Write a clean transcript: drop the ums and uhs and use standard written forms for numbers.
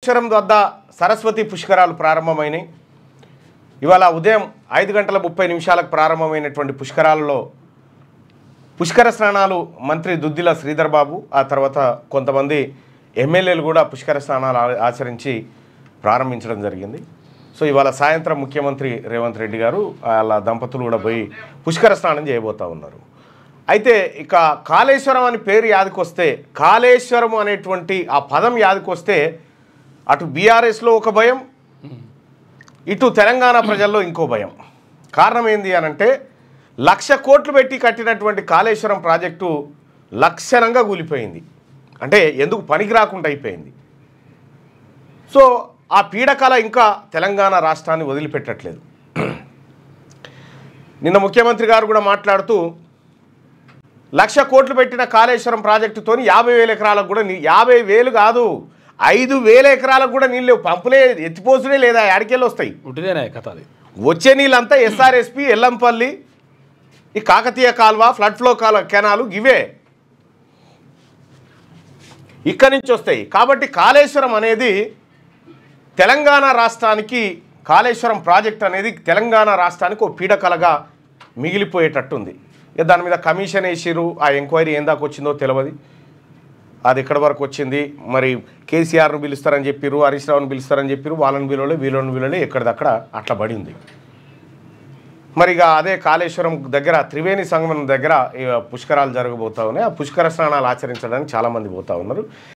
కాళేశ్వరం వద్ద సరస్వతి పుష్కరాలు ప్రారంభమైనాయి. ఇవాళ ఉదయం 5:30 ప్రారంభమైనటువంటి పుష్కరాలలో పుష్కర స్నానాలు మంత్రి దుద్దిల శ్రీధర్ బాబు, ఆ తర్వాత కొంతమంది ఎమ్మెల్యేలు కూడా పుష్కర స్నానాలు ఆచరించి ప్రారంభించడం జరిగింది. సో ఇవాళ సాయంత్రం ముఖ్యమంత్రి రేవంత్ రెడ్డి గారు వాళ్ళ దంపతులు కూడా పోయి పుష్కర స్నానం చేయబోతూ ఉన్నారు. అయితే ఇక కాళేశ్వరం అని పేరు యాదకొస్తే, కాళేశ్వరం అనేటువంటి ఆ పదం యాదకొస్తే అటు బీఆర్ఎస్లో ఒక భయం, ఇటు తెలంగాణ ప్రజల్లో ఇంకో భయం. కారణం ఏంది అనంటే 1,00,000 కోట్లు పెట్టి కట్టినటువంటి కాళేశ్వరం ప్రాజెక్టు లక్షణంగా కూలిపోయింది. అంటే ఎందుకు పనికి రాకుండా అయిపోయింది. సో ఆ పీడకల ఇంకా తెలంగాణ రాష్ట్రాన్ని వదిలిపెట్టట్లేదు. నిన్న ముఖ్యమంత్రి గారు కూడా మాట్లాడుతూ 1,00,000 కోట్లు పెట్టిన కాళేశ్వరం ప్రాజెక్టుతో 50,000 ఎకరాలకు కూడా 50,000 కాదు 5,000 ఎకరాలకు కూడా నీళ్ళు లేవు. పంపులే ఎత్తిపోసుడే లేదా, ఆడికెళ్ళి వస్తాయి. వచ్చే నీళ్ళంతా ఎస్ఆర్ఎస్పి, ఎల్లంపల్లి, ఈ కాకతీయ కాల్వ, ఫ్లడ్ ఫ్లో కెనాలు ఇవే ఇక్కడి నుంచి వస్తాయి. కాబట్టి కాళేశ్వరం అనేది తెలంగాణ రాష్ట్రానికి, కాళేశ్వరం ప్రాజెక్ట్ అనేది తెలంగాణ రాష్ట్రానికి ఒక పీడకలగా మిగిలిపోయేటట్టుంది. దాని మీద కమిషన్ వేసిరు. ఆ ఎంక్వైరీ ఏం దాకా వచ్చిందో తెలియదు. అది ఎక్కడి వరకు వచ్చింది, మరి కేసీఆర్ను పిలుస్తారని చెప్పారు, హరీష్ రావును పిలుస్తారని చెప్పారు, వాళ్ళని పిలవలే, వీళ్ళని పిలవలే, ఎక్కడిదక్కడ అట్లా పడి ఉంది. మరి ఇక అదే కాళేశ్వరం దగ్గర త్రివేణి సంగమం దగ్గర పుష్కరాలు జరగబోతా ఉన్నాయి. ఆ పుష్కర స్నానాలు ఆచరించడానికి చాలామంది పోతూ ఉన్నారు.